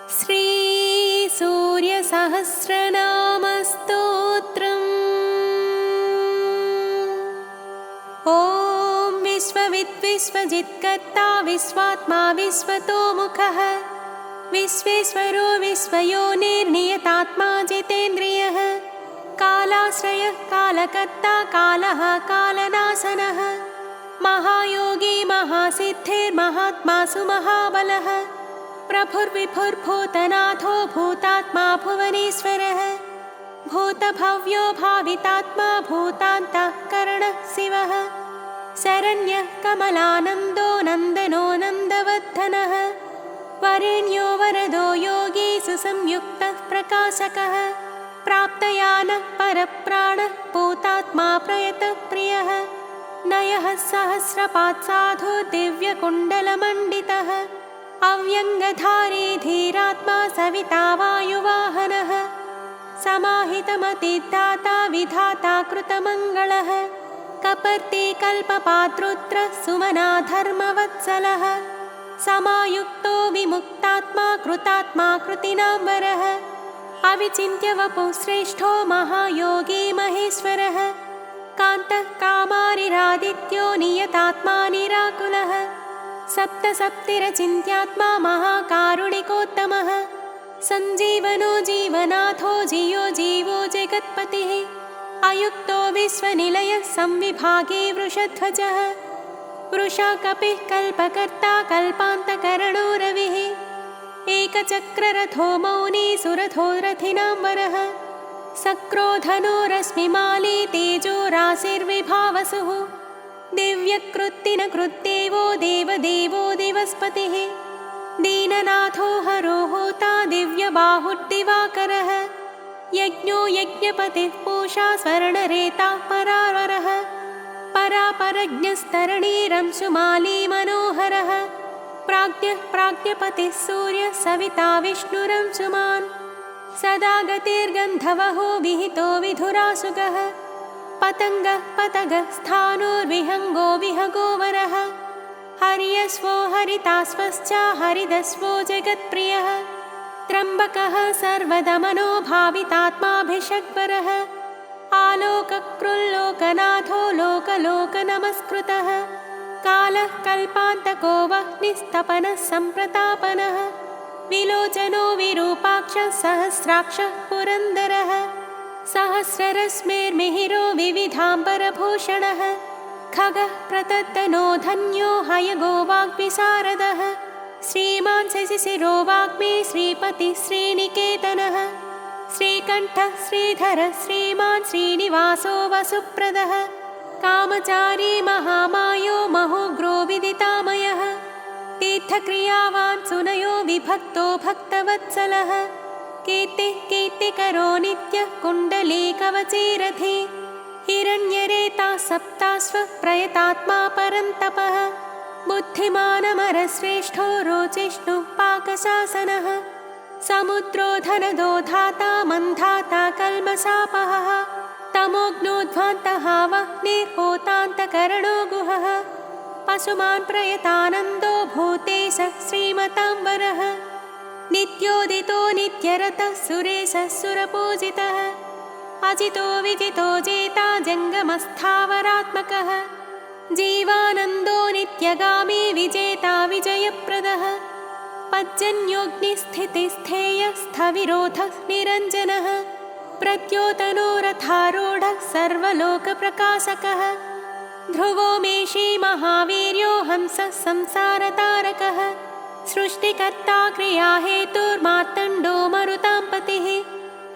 श्री सूर्यसहस्रनामस्तोत्रम्। ॐ विश्वविद्विश्वजित्कर्ता विश्वात्मा विश्वतोमुखः विश्वेश्वरो विश्वयोनिर्नियतात्मा जितेन्द्रियः कालाश्रयः कालकर्ता कालः कालनाशनः महायोगी महासिद्धिर्महात्मा सुमहाबलः प्रभुर्विभुर्भूतनाथो भूतात्मा भुवनेश्वरः भूतभव्यो भावितात्मा भूतान्तःकरणः शिवः शरण्यः कमलानन्दो नन्दनो नन्दवर्धनः वरेण्यो वरदो योगी सुसंयुक्तः प्रकाशकः प्राप्तयानः परप्राणः भूतात्मा प्रयतप्रियः नयः सहस्रपात् साधु दिव्यकुण्डलमण्डितः अव्यङ्गधारी धीरात्मा सविता वायुवाहनः समाहितमतिदाता विधाता कृतमङ्गलः कपर्ती कल्पपात्रुद्रः सुमना धर्मवत्सलः समायुक्तो विमुक्तात्मा कृतात्मा कृतिनाम्बरः अविचिन्त्य वपुः श्रेष्ठो महायोगी महेश्वरः कान्तः कामारिरादित्यो नियतात्मा निराकुलः सप्तसप्तिरचिन्त्यात्मा महाकारुणिकोत्तमः सञ्जीवनो जीवनाथो जियो जीवो जगत्पतिः अयुक्तो विश्वनिलयः संविभागे वृषध्वजः वृषाकपिः कल्पकर्ता कल्पान्तकरणो रविः एकचक्ररथो मौनी सुरथो रथिनाम्बरः सक्रोधनो रश्मिमाली तेजो राशिर्विभावसुः दिव्यकृत्तिनकृद्देवो देवदेवो दिवस्पतिः दीननाथो हरो होता दिव्यबाहुर्दिवाकरः यज्ञो यज्ञपतिः पूषा स्वर्णरेता परावरः परापरज्ञस्तरणीरंशुमाली मनोहरः प्राज्ञः प्राज्ञपतिः सूर्यः सविता विष्णुरंशुमान् सदा गतिर्गन्धवहो विहितो विधुरासुगः पतङ्गः पतगः स्थाणुर्विहङ्गो विहगोवरः हर्यश्वो हरिताश्वश्च हरिदश्वो जगत्प्रियः त्र्यम्बकः सर्वदमनो भावितात्माभिषग्वरः आलोककृल्लोकनाथो लोकलोकनमस्कृतः कालः कल्पान्तको वह्निस्तपनः सम्प्रतापनः विलोचनो विरूपाक्षः सहस्राक्षः पुरन्दरः सहस्ररश्मिर्मिहिरो विविधाम्बरभूषणः खगः प्रतद्दनो धन्यो हयगो वाग्विशारदः श्रीमान् शशिशिरो वाग्मी श्रीपतिः श्रीनिकेतनः श्रीकण्ठः श्रीधरः श्रीमान् श्रीनिवासो वसुप्रदः कामचारी महामायो महोग्रो विदितामयः तीर्थक्रियावान् सुनयो विभक्तो भक्तवत्सलः कीर्तिः कीर्तिकरो नित्यः कुण्डलीकवचीरथी हिरण्यरेता सप्ताश्वः प्रयतात्मा परन्तपः बुद्धिमानमरश्रेष्ठो रोचिष्णुः पाकशासनः समुद्रो धनदो धाता मन्धाता कल्मषापहः तमोग्नोध्वान्तः वह्निर्होतान्तकरणो गुहः पशुमान् प्रयतानन्दो भूतेशः श्रीमताम्बरः नित्योदितो नित्यरतः सुरेशः सुरपूजितः अजितो विजितो जेता जङ्गमस्थावरात्मकः जीवानन्दो नित्यगामी विजेता विजयप्रदः पज्जन्योऽग्निस्थितिस्थेयः स्थविरोधः निरञ्जनः प्रद्योतनो रथारूढः सर्वलोकप्रकाशकः ध्रुवो मेषी महावीर्यो हंसः संसारतारकः सृष्टिकर्ता क्रियाहेतुर्मार्तण्डो मरुतां पतिः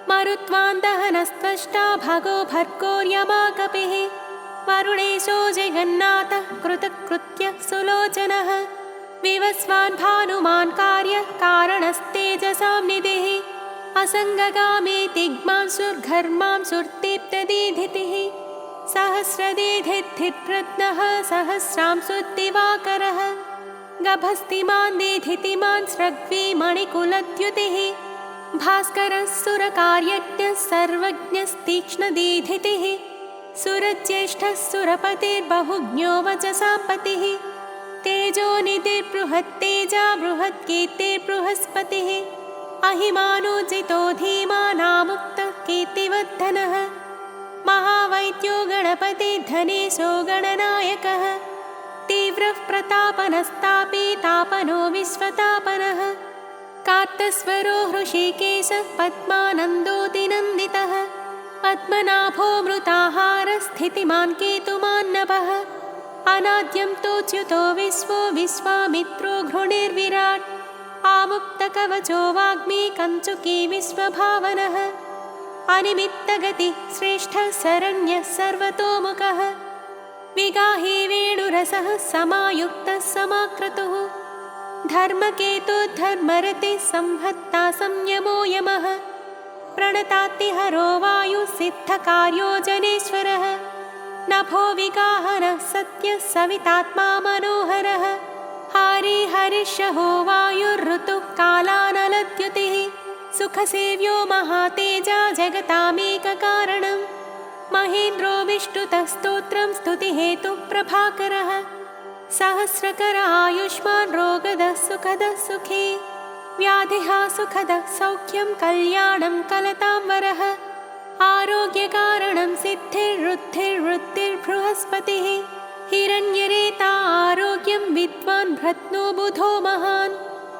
मरुत्वान्दहनस्त्वष्टा भगो भर्गोर्यमाकपिः वरुणेशो जगन्नाथः कृतकृत्यः सुलोचनः विवस्वान् भानुमान् कार्यः कारणस्तेजसां निधिः असङ्गगामे तिग्मांसुर्घर्मां सुर्दीप्तदीधितिः सहस्रदीधिर्प्रत्नः सहस्रांशुद्दिवाकरः गभस्तिमान् दीधितिमान् स्रग्वी मणिकुलद्युतिः भास्करः सुरकार्यज्ञः सर्वज्ञस्तीक्ष्णदीधितिः सुरज्येष्ठः सुरपतिर्बहुज्ञो वचसां पतिः तेजोनिधिर्बृहत्तेजा बृहत्कीर्तिर्बृहस्पतिः अहिमानोज्जितो धीमानामुक्तः कीर्तिवर्धनः महावैद्यो गणपति धनेशो गणनायकः तीव्रः प्रतापनस्तापी तापनो विश्वतापनः कार्तस्वरो हृषीकेशः पद्मानन्दोऽतिनन्दितः पद्मनाभो मृताहारस्थितिमान् केतुमान्नभः अनाद्यं तोच्युतो विश्वो विश्वामित्रो घृणिर्विराट् आमुक्तकवचो वाग्मी कञ्चुकी विश्वभावनः अनिमित्तगतिः श्रेष्ठः शरण्यः सर्वतोमुखः विगाही वेणुरसः समायुक्तः समाक्रतुः धर्मकेतुर्धर्मरतिः संहत्ता संयमो यमः प्रणतातिहरो वायुसिद्धकार्यो जनेश्वरः नभो विगाहनः सत्यः सवितात्मा मनोहरः हारी हरिषहो वायुर्ऋतुः कालानलद्युतिः सुखसेव्यो महातेजा जगतामेककारणम् महेन्द्रो विष्णुतः स्तोत्रं स्तुतिहेतुः प्रभाकरः सहस्रकर आयुष्मान् रोगदः सुखदः सुखी व्याधिः सुखदः सौख्यं कल्याणं कलतां वरः आरोग्यकारणं सिद्धिर्वृद्धिर्वृत्तिर्बृहस्पतिः हिरण्यरेता आरोग्यं विद्वान् भ्रत्नो बुधो महान्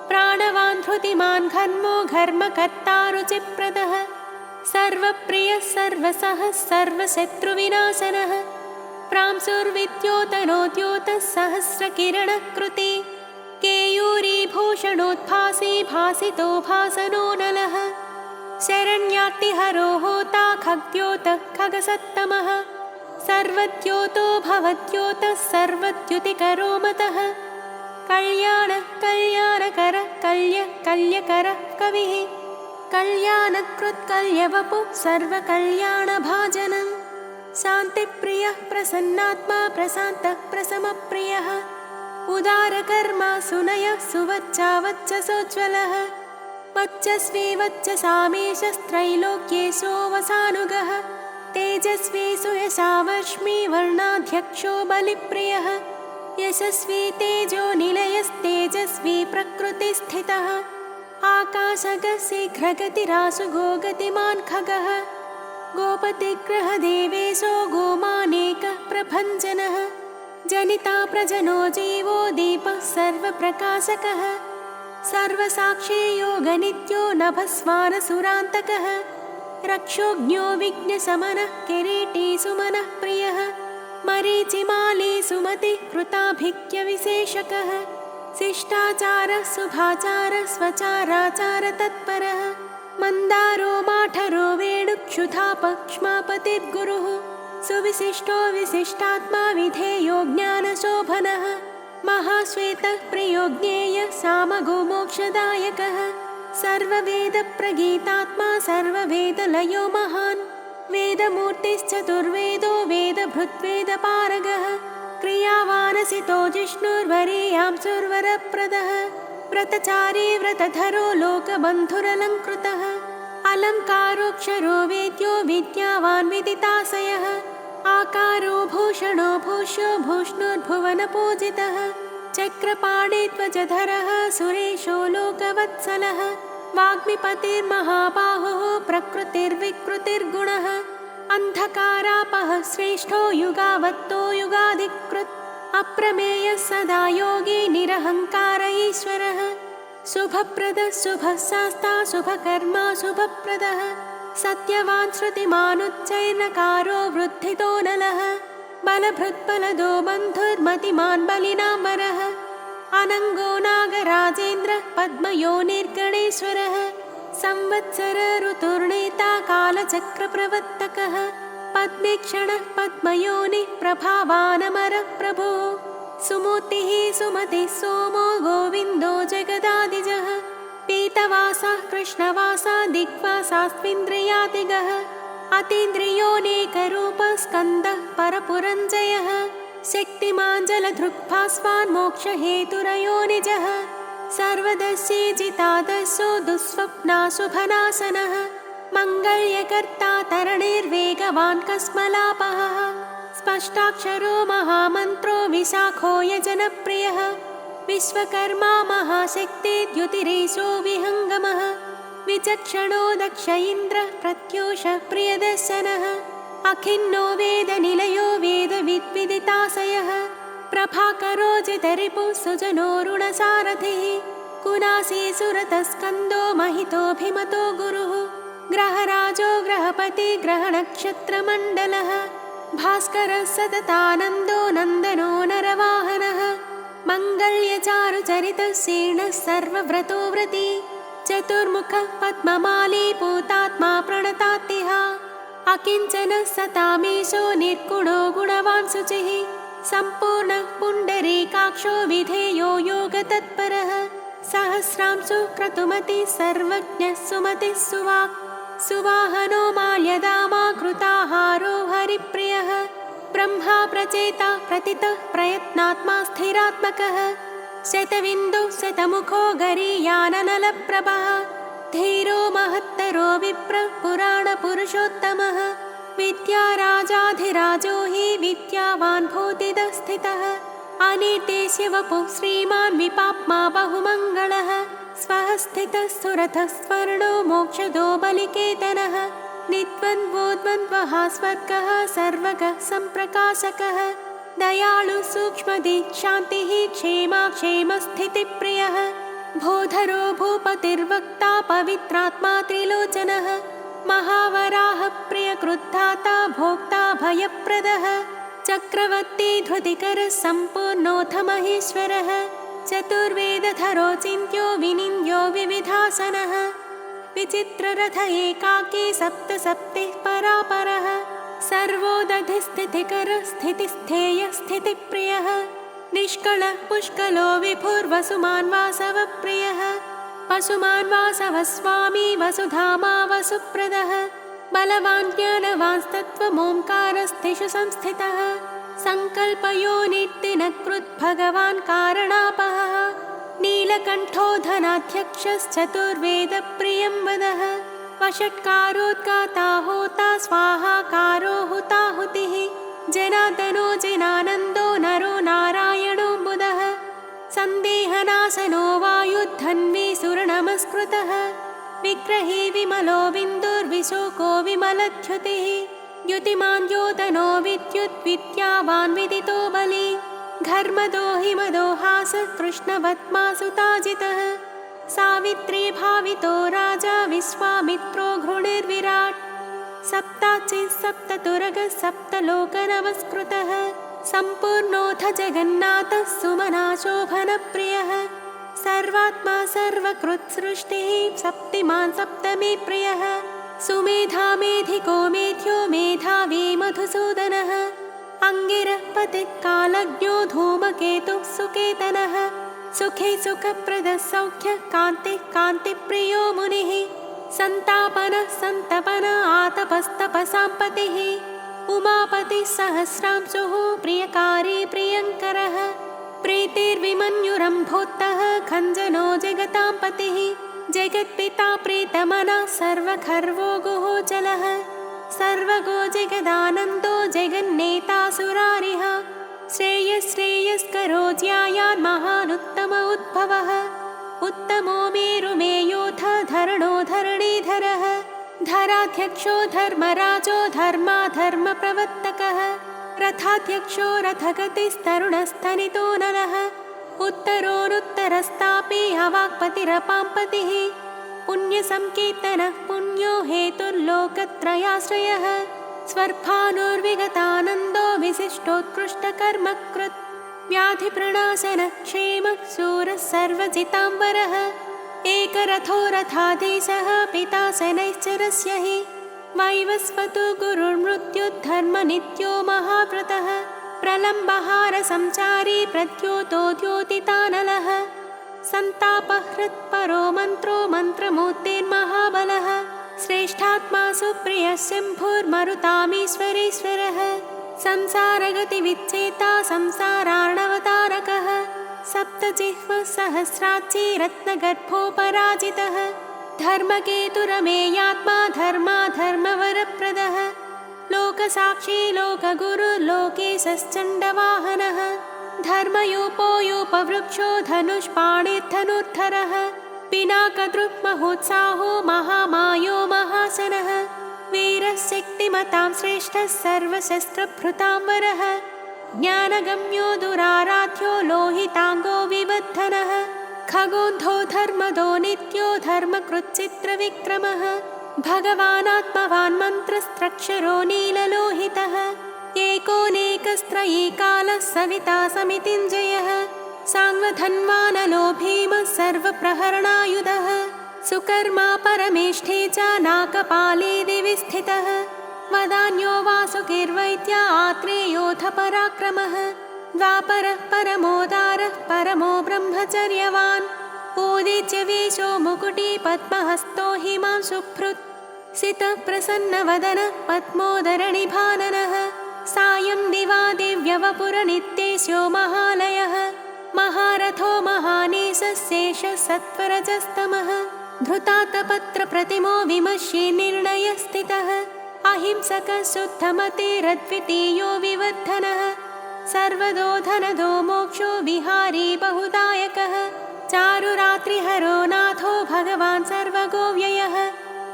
प्राणवान् धृतिमान् घर्मो घर्मकर्ता रुचिप्रदः सर्वप्रियः सर्वसः सर्वशत्रुविनाशनः प्रांसुर्विद्योतनोद्योतः सहस्रकिरणः कृते केयूरीभूषणोद्भासी भासितो भासनो नलः शरण्यार्तिहरो होता खग्द्योतः खगसत्तमः सर्वद्योतो भवद्योतः सर्वद्युतिकरो मतः कल्याणः कल्याणकरः कल्यः कल्यकरः कविः कल्याणकृत्कल्यवपुः सर्वकल्याणभाजनम् शान्तिप्रियः प्रसन्नात्मा प्रशान्तः प्रशमप्रियः उदारकर्मा सुनयः सुवच्चावच्चसोज्ज्वलः वच्चस्वी वच्चसामेशस्त्रैलोक्येशो वसानुगः तेजस्वी सुयशावर्ष्मी वर्णाध्यक्षो बलिप्रियः यशस्वी तेजो निलयस्तेजस्वी प्रकृतिस्थितः आकाशगः शीघ्रगतिराशुगो गतिमान् खगः गोपतिग्रहदेवेशो गोमानेकः प्रभञ्जनः जनिता प्रजनो जीवो दीपः सर्वप्रकाशकः सर्वसाक्षी योगनित्यो नभस्वानसुरान्तकः रक्षोज्ञो विघ्नशमनः किरीटी सुमनः प्रियः मरीचिमाली सुमतिः कृताभिज्ञविशेषकः शिष्टाचारः शुभाचारः स्वचाराचारतत्परः मन्दारो माठरो वेणुक्षुधापक्ष्मापतिर्गुरुः सुविशिष्टो विशिष्टात्मा विधेयो ज्ञानशोभनः महाश्वेतः प्रियो ज्ञेयः सामगो मोक्षदायकः सर्ववेदप्रगीतात्मा सर्ववेदलयो महान् वेदमूर्तिश्चतुर्वेदो वेदभृद्वेदपारगः क्रियावानसितो जिष्णुर्वरीयां सुरवरप्रदः व्रतचारी व्रतधरो लोकबन्धुरलङ्कृतः अलङ्कारोऽक्षरो वेद्यो विद्यावान् विदिताशयः आकारो भूषणो भूष्यो भूष्णुर्भुवनपूजितः चक्रपाणिध्वजधरः सुरेशो लोकवत्सलः वाग्मिपतिर्महाबाहुः प्रकृतिर्विकृतिर्गुणः अन्धकारापः श्रेष्ठो युगावत्तो युगाधिकृत् अप्रमेयः सदा योगी निरहङ्कार ईश्वरः शुभप्रदः शुभशास्ता शुभकर्मा शुभप्रदः सत्यवान् श्रुतिमानुच्चैर्नकारो वृद्धितो नलः बलभृत्बलदो बन्धुर्मतिमान् बलिनां वरः अनङ्गो नागराजेन्द्रः पद्मयोनिर्गणेश्वरः संवत्सर ऋतुर्नेता कालचक्रप्रवर्तकः पद्मेक्षणः पद्मयोनिः प्रभावानमरः प्रभुः सुमूर्तिः सुमतिः सोमो गोविन्दो जगदादिजः पीतवासः कृष्णवासा दिग्वासास्त्विन्द्रियादिगः अतीन्द्रियोऽनेकरूपः स्कन्दः परपुरञ्जयः शक्तिमान् जलधृक्भास्वान् मोक्षहेतुरयोनिजः सर्वदर्शी जितादर्शो दुःस्वप्नाशुभनाशनः मङ्गल्यकर्ता तरणिर्वेगवान् कस्मलापहः स्पष्टाक्षरो महामन्त्रो विशाखो यजनप्रियः विश्वकर्मा महाशक्तिर्द्युतिरेशो विहङ्गमः विचक्षणो दक्ष इन्द्रः प्रत्यूषः प्रियदर्शनः अखिन्नो वेदनिलयो वेदविद्विदिताशयः प्रभाकरो जितरिपुः सुजनोरुणसारथिः कुनासी सुरतस्कन्दो महितोऽभिमतो गुरुः ग्रहराजो ग्रहपति ग्रहनक्षत्रमण्डलः भास्करः सततानन्दो नन्दनो नरवाहनः मङ्गल्यचारुचरितः सेनः सर्वव्रतो व्रती चतुर्मुखः पद्ममाली पूतात्मा प्रणतात्तिः अकिञ्चनः सतामीशो निर्गुणो गुणवान् शुचिः सम्पूर्णः पुण्डरीकाक्षो विधेयो योगतत्परः सहस्रांशु क्रतुमतिः सर्वज्ञः सुमतिः सुवाक् सुवाहनो माल्यदामा कृताहारो हरिप्रियः ब्रह्मा प्रचेता प्रतितः प्रयत्नात्मा स्थिरात्मकः शतविन्दुः शतमुखो गरीयाननलप्रभः धीरो महत्तरो विप्रः पुराणपुरुषोत्तमः विद्याराजाधिराजो हि विद्यावान् भूतिदः स्थितः अनिर्देश्य वपुः श्रीमान् विपाप्मा बहुमङ्गलः स्वः स्थितः सुरथः स्वर्णो मोक्षदो बलिकेतनः निद्वन्द्वोद्वन्द्वः स्वर्गः सर्वगः सम्प्रकाशकः दयालु सूक्ष्मदिक्शान्तिः क्षेमा क्षेमस्थितिप्रियः भूधरो भूपतिर्वक्ता पवित्रात्मा त्रिलोचनः महावराह प्रियकृद्धाता भोक्ता भयप्रदः चक्रवर्ती धृतिकरः सम्पूर्णोऽथ महेश्वरः चतुर्वेदधरो चिन्त्यो विनिन्द्यो विविधासनः विचित्ररथ एकाकी सप्त सप्तिः परापरः सर्वोदधिस्थितिकरः स्थितिस्थेयः स्थितिप्रियः निष्कलः पुष्कलो विभुर्वसुमान् वासवप्रियः वसुमान् वासवः स्वामी वसुधामा वसुप्रदः बलवान् ज्ञानवांस्तत्त्वमोङ्कारस्थिषु संस्थितः सङ्कल्पयो निर्दिनकृत् भगवान् कारणापहः नीलकण्ठो धनाध्यक्षश्चतुर्वेदप्रियं वदः वषट्कारोद्गाता होता स्वाहाकारो हुताहुतिः जनार्दनो जनानन्दो नरो नारायणो बुधः सन्देहनाशनो वायुद्धन्वी सुरनमस्कृतः विग्रही विमलो बिन्दुर्विशोको विमलद्युतिः द्युतिमान् द्योतनो विद्युद्विद्यावान् विदितो बली घर्मदो हिमदो हासः कृष्णवत्मासुताजितः सावित्री भावितो राजा विश्वामित्रो घृणिर्विराट् सप्ताचिः सप्ततुरगः सप्तलोकनमस्कृतः सम्पूर्णोऽथ जगन्नाथः सुमना शोभनप्रियः सर्वात्मा सर्वकृत्सृष्टिः सप्तिमान् सप्तमे प्रियः सुमेधा मेधिको मेध्यो मेधावी मधुसूदनः अङ्गिरः पतिः कालज्ञो धूमकेतुः सुकेतनः सुखे सुखप्रदः सौख्यः कान्तिः कान्तिप्रियो मुनिः सन्तापनः सन्तपनः आतपस्तपसाम्पतिः उमापतिः सहस्रांशुः प्रियकारी प्रियङ्करः प्रीतिर्विमन्युरम्भोत्तः खञ्जनो जगतां पतिः जगत्पिता प्रीतमनः सर्वखर्वो गुहोचलः सर्वगो जगदानन्दो जगन्नेता सुरारिः श्रेयस्करो ज्यायान् महानुत्तम उद्भवः उत्तमो मेरुमेयोऽथ धरणो धरणीधरः धराध्यक्षो धर्मराजो धर्माधर्मप्रवर्तकः रथाध्यक्षो रथगतिस्तरुणस्तनितो नरः उत्तरोनुत्तरस्तापि अवाक्पतिरपाम्पतिः पुण्यसङ्कीर्तनः पुण्यो हेतुर्लोकत्रयाश्रयः स्वर्भानुर्विगतानन्दो विशिष्टोत्कृष्टकर्मकृत् व्याधिप्रणाशनः क्षेमः शूरः सर्वजिताम्बरः एकरथो रथाधीशः पिता शनैश्चरस्य हि वैवस्वतो गुरुर्मृत्युद्धर्मनित्यो महाव्रतः प्रलम्बहारसंचारी प्रद्योतो द्योतितानलः सन्तापहृत्परो मन्त्रो मन्त्रमूर्तिर्महाबलः श्रेष्ठात्मा सुप्रियः शम्भुर्मरुतामीश्वरेश्वरः संसारगतिविच्छेता संसारार्णवतारकः सप्तजिह्वः सहस्राची रत्नगर्भोपराजितः धर्मकेतुरमेयात्मा धर्माधर्मवरप्रदः लोकसाक्षी लोकगुरुर्लोकेशश्चण्डवाहनः धर्मयूपो यूपवृक्षो धनुष्पाणिर्धनुर्धरः पिनाकदृक्महोत्साहो महामायो महासनः वीरशक्तिमतां श्रेष्ठः सर्वशस्त्रभृतां वरः ज्ञानगम्यो दुराराध्यो लोहिताङ्गो विबद्धनः खगोन्धो धर्मदो नित्यो धर्मकृच्चित्रविक्रमः भगवानात्मवान् मन्त्रस्त्रक्षरो नीललोहितः एकोनेकस्त्रयी कालः सविता समितिञ्जयः साङ्गधन्वानलो भीमः सर्वप्रहरणायुधः सुकर्मा परमेष्ठे च नाकपाले दिवि स्थितः वदान्यो वासुकिर्वैद्य आत्रेयोऽथ पराक्रमः द्वापरः परमोदारः परमो ब्रह्मचर्यवान् उदीच्य वेशो मुकुटी पद्महस्तो हिमांशुभृत् सितः प्रसन्नवदनः पद्मोदरनिभाननः सायं दिवा दिव्यवपुरनित्येशो महालयः महारथो महानेशेषः सत्वरजस्तमः धृतातपत्रप्रतिमो विमर्शे निर्णयस्थितः अहिंसकः शुद्धमतिरद्वितीयो विवर्धनः सर्वदो धनदो मोक्षो विहारी बहुदायकः चारुरात्रिहरो नाथो भगवान् सर्वगोव्ययः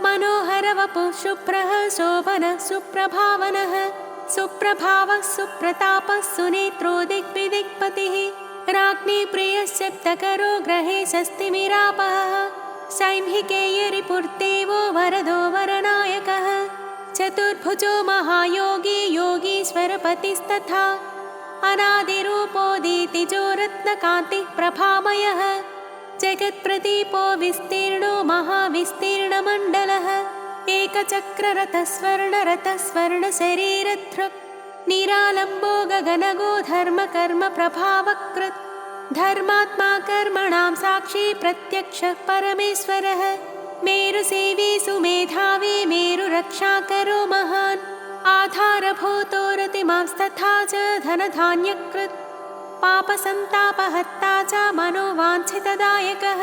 मनोहरवपुः शुभ्रः शोभनः सुप्रभावनः सुप्रभावः सुप्रतापः सुनेत्रो दिग्विदिक्पतिः राज्ञी प्रियश्चप्तकरो ग्रहे षष्टिमिरापहः सैंहिकेयरिपुर्देवो वरदो वरनायकः चतुर्भुजो महायोगी योगीश्वरपतिस्तथा अनादिरूपोदितिजो रत्नकान्तिः प्रभामयः जगत्प्रदीपो विस्तीर्णो महाविस्तीर्णमण्डलः एकचक्ररथः स्वर्णरथः निरालम्बो गगनगो धर्मकर्मप्रभावकृत् धर्मात्मा कर्मणां साक्षी प्रत्यक्षः परमेश्वरः मेरुसेवी सुमेधावी मेरुरक्षाकरो महान् आधारभूतो रतिमांस्तथा च धनधान्यकृत् पापसन्तापहर्ता च मनोवाञ्छितदायकः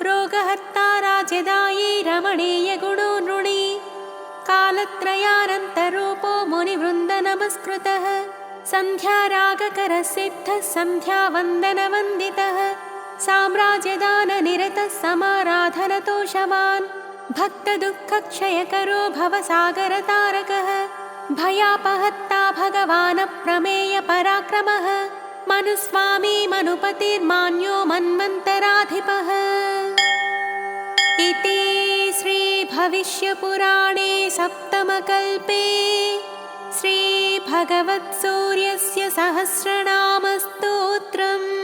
रोगहर्ता राज्यदायी रमणीयगुणो नृणी कालत्रयानन्तरूपो मुनिवृन्दनमस्कृतः सन्ध्यारागकरः सिद्धः सन्ध्यावन्दनवन्दितः साम्राज्यदाननिरतः समाराधनतोषवान् भक्तदुःखक्षयकरो भवसागरतारकः भयापहत्ता भगवानप्रमेयपराक्रमः मनुस्वामी मनुपतिर्मान्यो मन्वन्तराधिपः इति श्रीभविष्यपुराणे सप्तमकल्पे श्रीभगवत्सूर्यस्य सहस्रनामस्तोत्रम्